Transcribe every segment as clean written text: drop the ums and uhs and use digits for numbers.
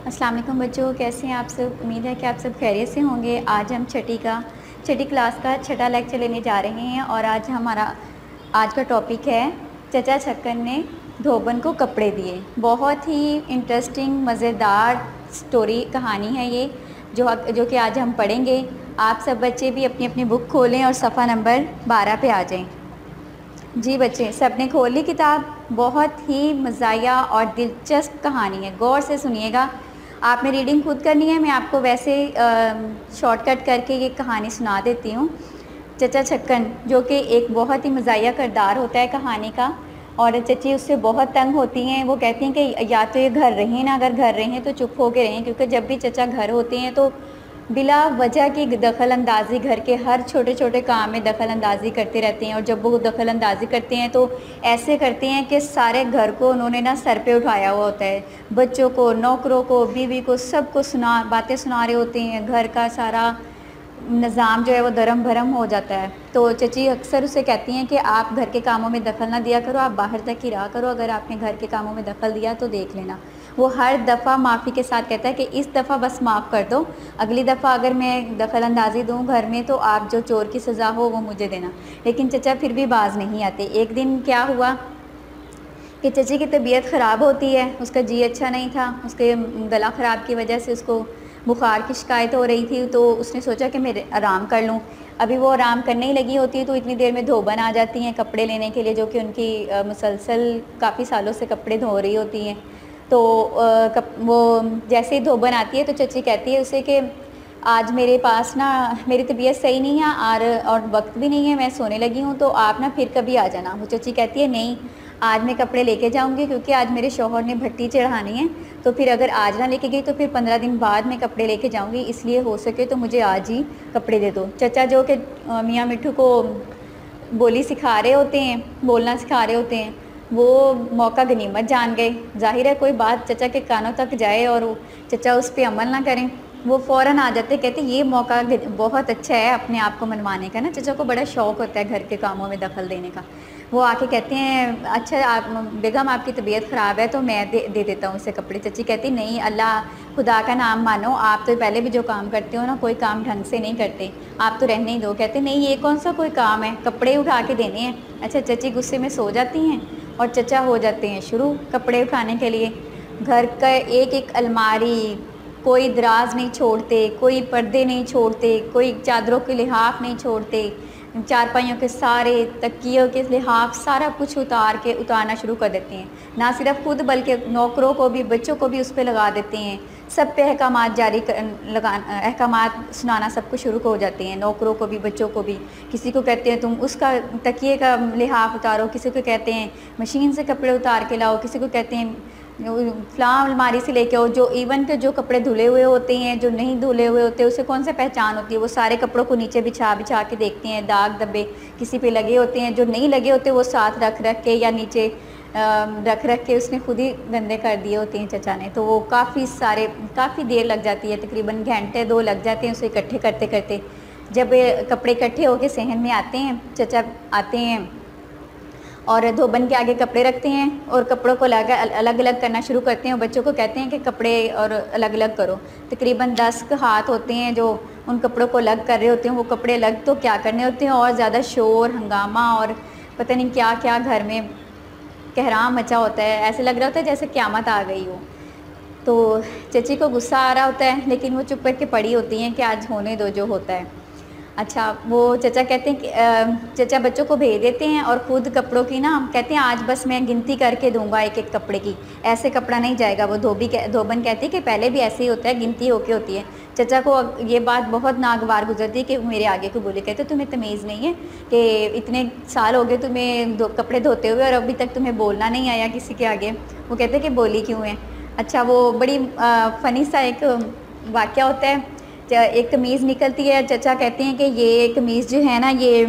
السلام علیکم بچوں، کیسے ہیں آپ سب؟ امید ہے کہ آپ سب خیریت سے ہوں گے۔ آج ہم چھٹی کلاس کا چھٹا لیکچر لینے جا رہے ہیں اور آج کا ٹاپک ہے چچا چھکن نے دھوبن کو کپڑے دیے۔ بہت ہی انٹرسٹنگ مزیدار سٹوری کہانی ہے یہ جو کہ آج ہم پڑھیں گے۔ آپ سب بچے بھی اپنی اپنی بک کھولیں اور صفحہ نمبر 12 پہ آ جائیں۔ جی بچے، سب نے کھول لی کتاب؟ بہت ہی مزاحیہ اور دلچسپ کہانی ہے، غور سے سنیے گا۔ آپ نے ریڈنگ خود کرنی ہے، میں آپ کو ویسے شارٹ کٹ کر کے یہ کہانی سنا دیتی ہوں۔ چچا چھکن جو کہ ایک بہت ہی مزاحیہ کردار ہوتا ہے کہانی کا، اور چچی اس سے بہت تنگ ہوتی ہیں۔ وہ کہتی ہیں کہ یا تو یہ گھر رہیں نا، اگر گھر رہیں تو چپ ہو کے رہیں، کیونکہ جب بھی چچا گھر ہوتے ہیں تو بلا وجہ کی دخل اندازی، گھر کے ہر چھوٹے چھوٹے کام میں دخل اندازی کرتے رہتے ہیں، اور جب وہ دخل اندازی کرتے ہیں تو ایسے کرتے ہیں کہ سارے گھر کو انہوں نے نا سر پہ اٹھایا ہوا ہوتا ہے۔ بچوں کو، نوکروں کو، بیوی کو، سب کو باتیں سنا رہے ہوتے ہیں، گھر کا سارا نظام جو ہے وہ درم بھرم ہو جاتا ہے۔ تو چچی اکثر اسے کہتی ہیں کہ آپ گھر کے کاموں میں دخل نہ دیا کرو، آپ باہر تک ہی رہا کرو، اگر آپ نے گھر کے کاموں میں دخل دیا تو دیکھ لینا۔ وہ ہر دفعہ معافی کے ساتھ کہتا ہے کہ اس دفعہ بس معاف کر دو، اگلی دفعہ اگر میں دخل اندازی دوں گھر میں تو آپ جو چور کی سزا ہو وہ مجھے دینا۔ لیکن چچا پھر بھی باز نہیں آتے۔ ایک دن کیا ہوا کہ چچی کی طبیعت خراب ہوتی ہے، اس کا جی اچھا نہیں تھا، اس کے گلا خراب کی وجہ سے اس کو بخار کی شکایت ہو رہی تھی، تو اس نے سوچا کہ میں آرام کر لوں۔ ابھی وہ آرام کرنے ہی لگی ہوتی ہے تو اتنی دیر میں دھوبن آ جاتی ہیں کپڑے لینے کے لیے، جو کہ ان کی مسلسل کافی سالوں سے کپڑے دھو رہی ہوتی ہیں۔ تو وہ جیسے ہی دھوبن آتی ہے تو چچی کہتی ہے اسے کہ آج میرے پاس نا میری طبیعت صحیح نہیں ہے اور وقت بھی نہیں ہے، میں سونے لگی ہوں، تو آپ نا پھر کبھی آ جانا۔ وہ چچی کہتی ہے نہیں، آج میں کپڑے لے کے جاؤں گی، کیونکہ آج میرے شوہر نے بھٹی چڑھانی ہے، تو پھر اگر آج نہ لے کے گئی تو پھر 15 دن بعد میں کپڑے لے کے جاؤں گی، اس لیے ہو سکے تو مجھے آج ہی کپڑے دے دو۔ چچا جو کہ میاں مٹھو کو بولی سکھا رہے ہوتے ہیں، بولنا سکھا رہے ہوتے ہیں، وہ موقع غنیمت جان گئے۔ ظاہر ہے کوئی بات چچا کے کانوں تک جائے اور چچا اس پہ عمل نہ کریں، وہ فوراً آ جاتے، کہتے یہ موقع بہت اچھا ہے اپنے آپ کو منوانے کا نا۔ چچا کو بڑا شوق ہوتا ہے گھر کے کاموں میں دخل دینے کا۔ وہ آ کے کہتے ہیں اچھا بیگم آپ کی طبیعت خراب ہے تو میں دے دیتا ہوں اسے کپڑے۔ چچی کہتی نہیں، اللہ خدا کا نام مانو، آپ تو پہلے بھی جو کام کرتے ہو نا کوئی کام ڈھنگ سے نہیں کرتے، آپ تو رہنے ہی دو۔ کہتے نہیں یہ کون سا کوئی کام ہے، کپڑے اٹھا کے دینے ہیں۔ اچھا چچی غصے میں سو جاتی ہیں اور چچا ہو جاتے ہیں شروع کپڑے اٹھانے کے لیے۔ گھر کا ایک ایک الماری، کوئی دراز نہیں چھوڑتے، کوئی پردے نہیں چھوڑتے، کوئی چادروں کے لحاف نہیں چھوڑتے، چارپائیوں کے سارے تکیوں کے لحاف سارا کچھ اتارنا شروع کر دیتے ہیں۔ نہ صرف خود بلکہ نوکروں کو بھی، بچوں کو بھی اس پہ لگا دیتے ہیں۔ سب پہ احکامات سنانا سب کو شروع ہو جاتے ہیں، نوکروں کو بھی، بچوں کو بھی۔ کسی کو کہتے ہیں تم اس کا تکیے کا لحاف اتارو، کسی کو کہتے ہیں مشین سے کپڑے اتار کے لاؤ، کسی کو کہتے ہیں فلاں الماری سے لے کے آؤ۔ جو ایون کہ جو کپڑے دھلے ہوئے ہوتے ہیں، جو نہیں دھلے ہوئے ہوتے اسے کون سے پہچان ہوتی ہے، وہ سارے کپڑوں کو نیچے بچھا کے دیکھتے ہیں، داغ دبے کسی پہ لگے ہوتے ہیں، جو نہیں لگے ہوتے وہ ساتھ رکھ کے یا نیچے رکھ کے اس نے خود ہی گندے کر دیے ہوتے ہیں چچا نے۔ تو وہ کافی دیر لگ جاتی ہے، تقریباً گھنٹے 2 لگ جاتے ہیں اسے اکٹھے کرتے کرتے۔ جب کپڑے اکٹھے ہو کے صحن میں آتے ہیں، چچا آتے ہیں اور دھوبن کے آگے کپڑے رکھتے ہیں اور کپڑوں کو الگ الگ کرنا شروع کرتے ہیں، اور بچوں کو کہتے ہیں کہ کپڑے اور الگ الگ کرو۔ تقریباً 10 ہاتھ ہوتے ہیں جو ان کپڑوں کو الگ کر رہے ہوتے ہیں۔ وہ کپڑے الگ تو کیا کرنے ہوتے ہیں، اور زیادہ شور ہنگامہ اور پتہ نہیں کیا کیا گھر میں کہرام مچا ہوتا ہے، ایسے لگ رہا ہوتا ہے جیسے قیامت آ گئی ہو۔ تو چچی کو غصہ آ رہا ہوتا ہے لیکن وہ چپ کر کے پڑی ہوتی ہیں کہ آج ہونے دو جو ہوتا ہے۔ اچھا وہ چچا کہتے ہیں کہ چچا بچوں کو بھیج دیتے ہیں اور خود کپڑوں کی نا کہتے ہیں آج بس میں گنتی کر کے دوں گا ایک ایک کپڑے کی، ایسے کپڑا نہیں جائے گا۔ وہ دھوبن کہتی ہے کہ پہلے بھی ایسے ہی ہوتا ہے، گنتی ہو کے ہوتی ہے۔ چچا کو یہ بات بہت ناگوار گزرتی ہے کہ میرے آگے کو بولے، کہتے تمہیں تمیز نہیں ہے کہ اتنے سال ہو گئے تمہیں کپڑے دھوتے ہوئے اور ابھی تک تمہیں بولنا نہیں آیا کسی کے آگے۔ وہ کہتے ہیں کہ بولی کیوں ہے۔ اچھا وہ بڑی فنی سا ایک واقعہ ہوتا ہے، ایک قمیض نکلتی ہے، چچا کہتے ہیں کہ یہ قمیض جو ہے نا یہ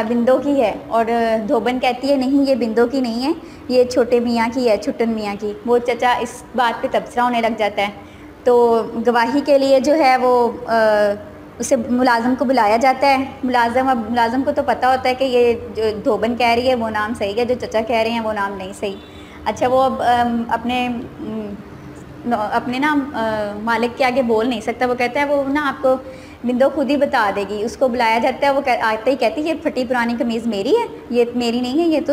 بندوں کی ہے، اور دھوبن کہتی ہے نہیں یہ بندوں کی نہیں ہے، یہ چھوٹے میاں کی ہے، چھٹن میاں کی۔ وہ چچا اس بات پہ تبصرہ ہونے لگ جاتا ہے۔ تو گواہی کے لیے جو ہے وہ اسے ملازم کو بلایا جاتا ہے۔ ملازم کو تو پتہ ہوتا ہے کہ یہ جو دھوبن کہہ رہی ہے وہ نام صحیح ہے، جو چچا کہہ رہے ہیں وہ نام نہیں صحیح۔ اچھا وہ اپنے اپنے نا مالک کے آگے بول نہیں سکتا. وہ کہتا ہے وہ نا آپ کو بندو خود ہی بتا دے گی. اس کو بلایا جاتا ہے, وہ آتے ہی کہتی ہے یہ پھٹی پرانی قمیض میری ہے, یہ میری نہیں ہے, یہ تو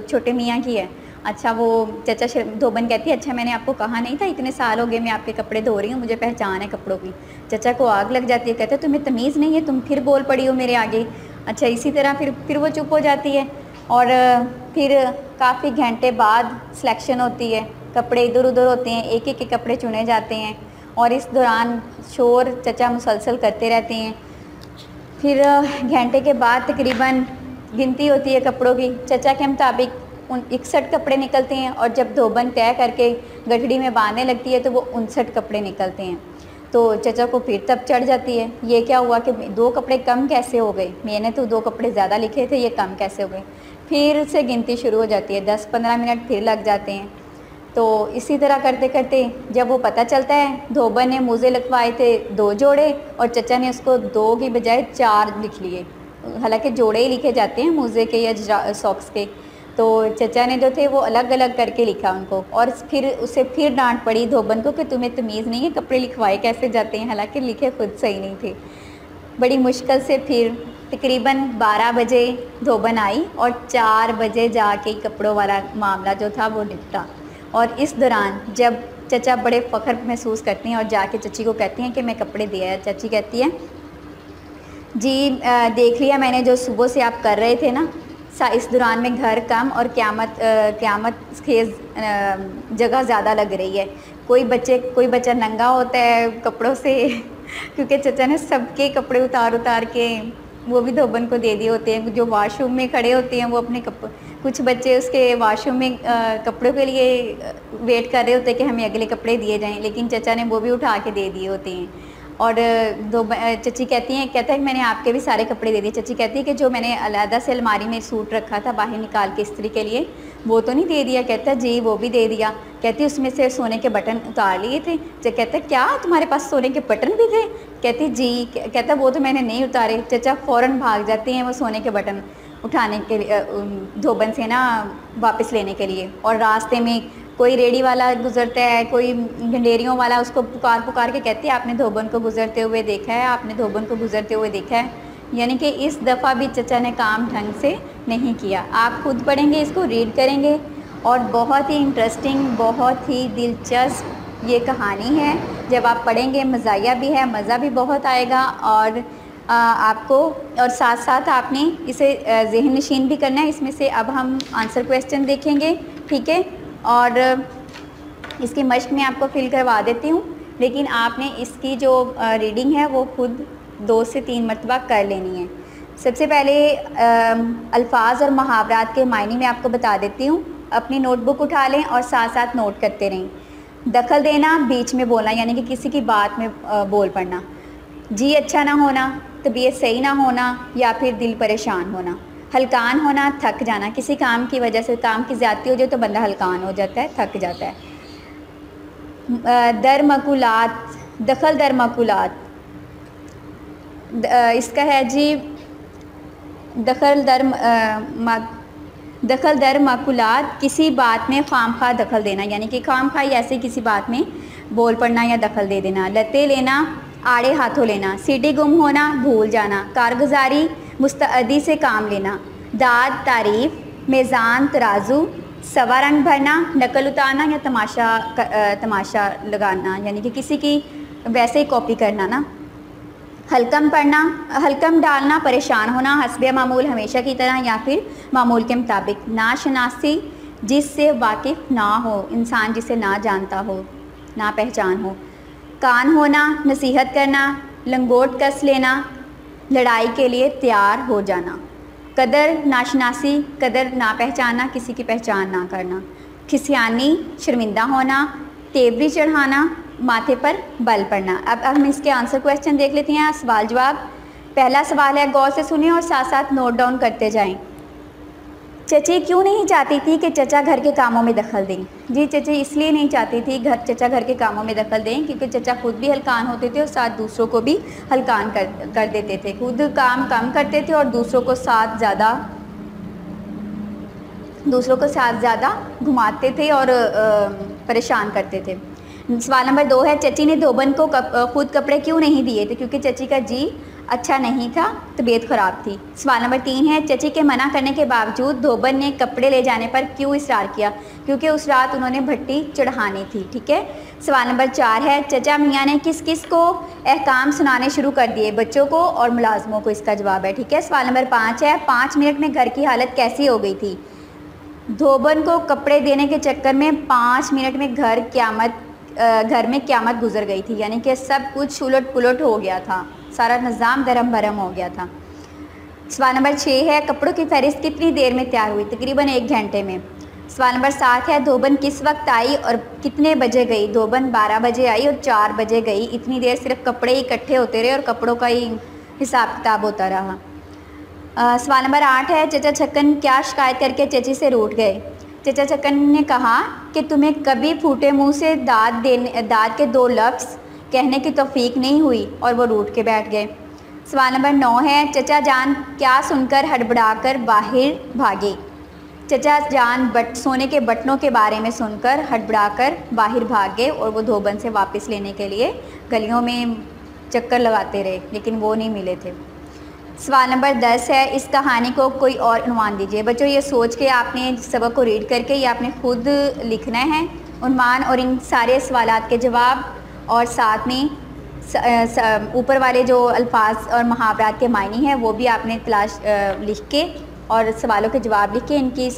چھوٹے میاں کی ہے. اچھا وہ چچا دھوبن کہتی ہے اچھا میں نے آپ کو کہا نہیں تھا, اتنے سال ہو گئے میں آپ کے کپڑے دھو رہی ہوں, مجھے پہچان ہے کپڑوں کی. چچا کو آگ لگ جاتی ہے, کہتے ہیں تمہیں تمیز نہیں ہے, تم پھر بول پڑی ہو میرے آگے. اچھا اسی طرح پھر وہ چپ ہو جاتی ہے. اور پھر کافی گھنٹے بعد سلیکشن ہوتی ہے, کپڑے ادھر ادھر ہوتے ہیں, ایک ایک کے کپڑے چنے جاتے ہیں, اور اس دوران شور چچا مسلسل کرتے رہتے ہیں. پھر گھنٹے کے بعد تقریباً گنتی ہوتی ہے کپڑوں کی. چچا کے مطابق 61 کپڑے نکلتے ہیں, اور جب دھوبن طے کر کے گٹھڑی میں باندھنے لگتی ہے تو وہ 59 کپڑے نکلتے ہیں. تو چچا کو پھر تب چڑھ جاتی ہے, یہ کیا ہوا کہ 2 کپڑے کم کیسے ہو گئے, میں نے تو 2 کپڑے زیادہ لکھے تھے, یہ کم کیسے ہو گئے. پھر سے گنتی شروع ہو جاتی ہے, 10-15 منٹ پھر لگ جاتے ہیں. تو اسی طرح کرتے کرتے جب وہ پتہ چلتا ہے, دھوبن نے موزے لکھوائے تھے 2 جوڑے, اور چچا نے اس کو 2 کی بجائے 4 لکھ لیے. حالانکہ جوڑے ہی لکھے جاتے ہیں موزے کے یا ساکس کے. تو چچا نے جو تھے وہ الگ الگ کر کے لکھا ان کو, اور پھر اسے پھر ڈانٹ پڑی دھوبن کو کہ تمہیں تمیز نہیں ہے, کپڑے لکھوائے کیسے جاتے ہیں, حالانکہ لکھے خود صحیح نہیں تھے. بڑی مشکل سے پھر تقریباً 12 بجے دھوبن آئی, اور 4 بجے جا کے کپڑوں والا معاملہ جو تھا وہ نپٹا. اور اس دوران جب چچا بڑے فخر محسوس کرتے ہیں اور جا کے چچی کو کہتے ہیں کہ میں کپڑے دے آیا, چچی کہتی ہے جی دیکھ لیا میں نے جو صبح سے آپ کر رہے تھے نا, اس دوران میں گھر کم اور قیامت خیز جگہ زیادہ لگ رہی ہے. کوئی بچہ ننگا ہوتا ہے کپڑوں سے, کیونکہ چچا نے سب کے کپڑے اتار کے وہ بھی دھوبن کو دے دیے ہوتے ہیں. جو واش روم میں کھڑے ہوتے ہیں وہ اپنے کچھ بچے اس کے واش روم میں کپڑوں کے لیے ویٹ کر رہے ہوتے ہیں کہ ہمیں اگلے کپڑے دیے جائیں, لیکن چچا نے وہ بھی اٹھا کے دے دیے ہوتے ہیں. اور چچی کہتا ہے کہ میں نے آپ کے بھی سارے کپڑے دے دیے. چچی کہتی ہے کہ جو میں نے علیحدہ سے الماری میں سوٹ رکھا تھا باہر نکال کے استری کے لیے, وہ تو نہیں دے دیا؟ کہتا ہے جی وہ بھی دے دیا. کہتی اس میں سے سونے کے بٹن اتار لیے تھے. کہتا ہے کیا تمہارے پاس سونے کے بٹن بھی تھے؟ کہتی جی. کہتا وہ تو میں نے نہیں اتارے. چچا فوراً بھاگ جاتے ہیں وہ سونے کے بٹن اٹھانے کے لیے دھوبن سے نا واپس لینے کے لیے. اور راستے میں کوئی ریڑی والا گزرتا ہے, کوئی گنڈیریوں والا, اس کو پکار کے کہتے ہیں آپ نے دھوبن کو گزرتے ہوئے دیکھا ہے, آپ نے دھوبن کو گزرتے ہوئے دیکھا ہے. یعنی کہ اس دفعہ بھی چچا نے کام ڈھنگ سے نہیں کیا. آپ خود پڑھیں گے, اس کو ریڈ کریں گے, اور بہت ہی انٹرسٹنگ, بہت ہی دلچسپ یہ کہانی ہے. جب آپ پڑھیں گے مزاحیہ بھی ہے, مزہ بھی بہت آئے گا, اور آپ کو اور ساتھ ساتھ آپ نے اسے ذہن نشین بھی کرنا ہے. اس میں سے اب ہم آنسر کویسچن دیکھیں گے, ٹھیک ہے, اور اس کی مشق میں آپ کو فل کروا دیتی ہوں, لیکن آپ نے اس کی جو ریڈنگ ہے وہ خود 2 سے 3 مرتبہ کر لینی ہے. سب سے پہلے الفاظ اور محاورات کے معنی میں آپ کو بتا دیتی ہوں. اپنی نوٹ بک اٹھا لیں اور ساتھ ساتھ نوٹ کرتے رہیں. دخل دینا, بیچ میں بولنا, یعنی کہ کسی کی بات میں بول پڑنا. جی اچھا نہ ہونا, طبیعت صحیح نہ ہونا, یا پھر دل پریشان ہونا. ہلکان ہونا, تھک جانا, کسی کام کی وجہ سے کام کی زیادتی ہو جائے تو بندہ ہلکان ہو جاتا ہے, تھک جاتا ہے. در مقولات, دخل در مقولات, اس کا ہے جی دخل در مقولات, کسی بات میں خام خواہ دخل دینا, یعنی کہ خام خواہ ایسے کسی بات میں بول پڑنا یا دخل دے دینا. لتے لینا, آڑے ہاتھوں لینا. سیٹی گم ہونا, بھول جانا. کارگزاری, مستعدی سے کام لینا. داد, تعریف. میزان, ترازو. سوا رنگ بھرنا, نقل اتارنا یا تماشا لگانا, یعنی کہ کسی کی ویسے ہی کاپی کرنا نا. حلقم پڑھنا, حلقم ڈالنا, پریشان ہونا, حسب معمول ہمیشہ کی طرح یا پھر معمول کے مطابق. ناشناسی, جس سے واقف نہ ہو, انسان جسے نہ جانتا ہو, نہ پہچان ہو. کان ہونا, نصیحت کرنا. لنگوٹ کس لینا, لڑائی کے لیے تیار ہو جانا. قدر, ناشناسی, قدر نہ پہچاننا, کسی کی پہچان نہ کرنا. کھسیانی, شرمندہ ہونا. تیوری چڑھانا, ماتھے پر بل پڑنا. اب ہم اس کے آنسر کویسچن دیکھ لیتے ہیں, سوال جواب. پہلا سوال ہے, غور سے سنیں اور ساتھ ساتھ نوٹ ڈاؤن کرتے جائیں. چچی کیوں نہیں چاہتی تھی کہ چچا گھر کے کاموں میں دخل دیں؟ جی چچی اس لیے نہیں چاہتی تھی چچا گھر کے کاموں میں دخل دیں کیونکہ چچا خود بھی ہلکان ہوتے تھے اور ساتھ دوسروں کو بھی ہلکان کر دیتے تھے. خود کام کم کرتے تھے اور دوسروں کو ساتھ زیادہ گھماتے تھے اور پریشان کرتے تھے. سوال نمبر 2 ہے چچی نے دھوبن کو خود کپڑے کیوں نہیں دیے تھے؟ کیونکہ چچی کا جی اچھا نہیں تھا، طبیعت خراب تھی۔ سوال نمبر 3 ہے چچی کے منع کرنے کے باوجود دھوبن نے کپڑے لے جانے پر کیوں اصرار کیا؟ کیونکہ اس رات انہوں نے بھٹی چڑھانی تھی، ٹھیک ہے۔ سوال نمبر 4 ہے چچا میاں نے کس کس کو احکام سنانے شروع کر دیے؟ بچوں کو اور ملازموں کو، اس کا جواب ہے، ٹھیک ہے۔ سوال نمبر 5 ہے 5 منٹ میں گھر کی حالت کیسی ہو گئی تھی؟ دھوبن کو کپڑے دینے کے چکر میں 5 منٹ میں گھر میں قیامت گزر گئی تھی، یعنی کہ سب کچھ الٹ پلٹ ہو گیا تھا، سارا نظام درم برم ہو گیا تھا۔ سوال نمبر 6 ہے کپڑوں کی فہرست کتنی دیر میں تیار ہوئی؟ تقریباً 1 گھنٹے میں۔ سوال نمبر 7 ہے دھوبن کس وقت آئی اور کتنے بجے گئی؟ دھوبن 12 بجے آئی اور 4 بجے گئی، اتنی دیر صرف کپڑے ہی اکٹھے ہوتے رہے اور کپڑوں کا ہی حساب کتاب ہوتا رہا۔ سوال نمبر 8 ہے چچا چھکن کیا شکایت کر کے چچی سے روٹھ گئے؟ چچا چھکن نے کہا کہ تمہیں کبھی پھوٹے منہ سے داد کے 2 لفظ کہنے کی توفیق نہیں ہوئی، اور وہ روٹھ کے بیٹھ گئے۔ سوال نمبر 9 ہے چچا جان کیا سن کر ہڑبڑا کر باہر بھاگے؟ چچا جان سونے کے بٹنوں کے بارے میں سن کر ہڑبڑا کر باہر بھاگ گئے اور وہ دھوبن سے واپس لینے کے لیے گلیوں میں چکر لگاتے رہے، لیکن وہ نہیں ملے تھے۔ سوال نمبر 10 ہے اس کہانی کو کوئی اور عنوان دیجیے۔ بچوں یہ سوچ کے آپ نے سبق کو ریڈ کر کے یہ آپ نے خود لکھنا ہے عنوان اور ان سارے سوالات کے جواب، اور ساتھ میں اوپر والے جو الفاظ اور محاورات کے معنی ہیں وہ بھی آپ نے لکھ کے اور سوالوں کے جواب لکھ کے ان کی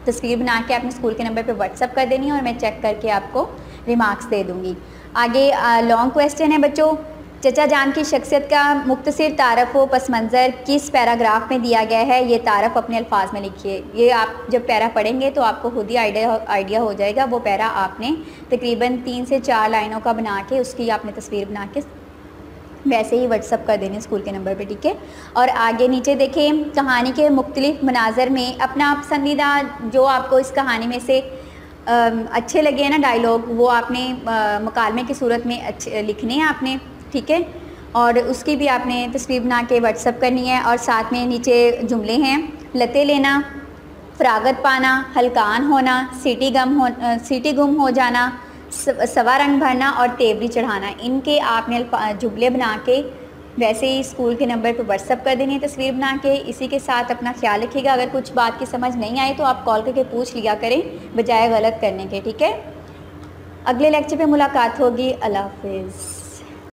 تصویر بنا کے اپنے اسکول کے نمبر پہ واٹس ایپ کر دینی ہے، اور میں چیک کر کے آپ کو ریمارکس دے دوں گی۔ آگے لانگ کویسچن ہے بچوں، چچا جان کی شخصیت کا مختصر تعارف و پس منظر کس پیراگراف میں دیا گیا ہے؟ یہ تعارف اپنے الفاظ میں لکھیے۔ یہ آپ جب پیرا پڑھیں گے تو آپ کو خود ہی آئیڈیا ہو جائے گا۔ وہ پیرا آپ نے تقریباً 3 سے 4 لائنوں کا بنا کے اس کی آپ نے تصویر بنا کے ویسے ہی واٹس ایپ کر دینی اسکول کے نمبر پہ، ٹھیک ہے۔ اور آگے نیچے دیکھیں کہانی کے مختلف مناظر میں اپنا پسندیدہ جو آپ کو اس کہانی میں سے اچھے لگے ہیں نا ڈائیلاگ، وہ آپ نے مکالمے کی صورت میں لکھنے ہیں آپ نے، ٹھیک ہے۔ اور اس کی بھی آپ نے تصویر بنا کے واٹس ایپ کرنی ہے، اور ساتھ میں نیچے جملے ہیں لتے لینا، فراغت پانا، ہلکان ہونا، سیٹی گم ہو جانا، سوا رنگ بھرنا اور تیوری چڑھانا، ان کے آپ نے جملے بنا کے ویسے ہی اسکول کے نمبر پہ واٹس ایپ کر دینی ہے تصویر بنا کے۔ اسی کے ساتھ اپنا خیال رکھیے گا، اگر کچھ بات کی سمجھ نہیں آئے تو آپ کال کر کے پوچھ لیا کریں بجائے غلط کرنے کے، ٹھیک ہے۔ اگلے لیکچر پہ ملاقات ہوگی، اللہ حافظ۔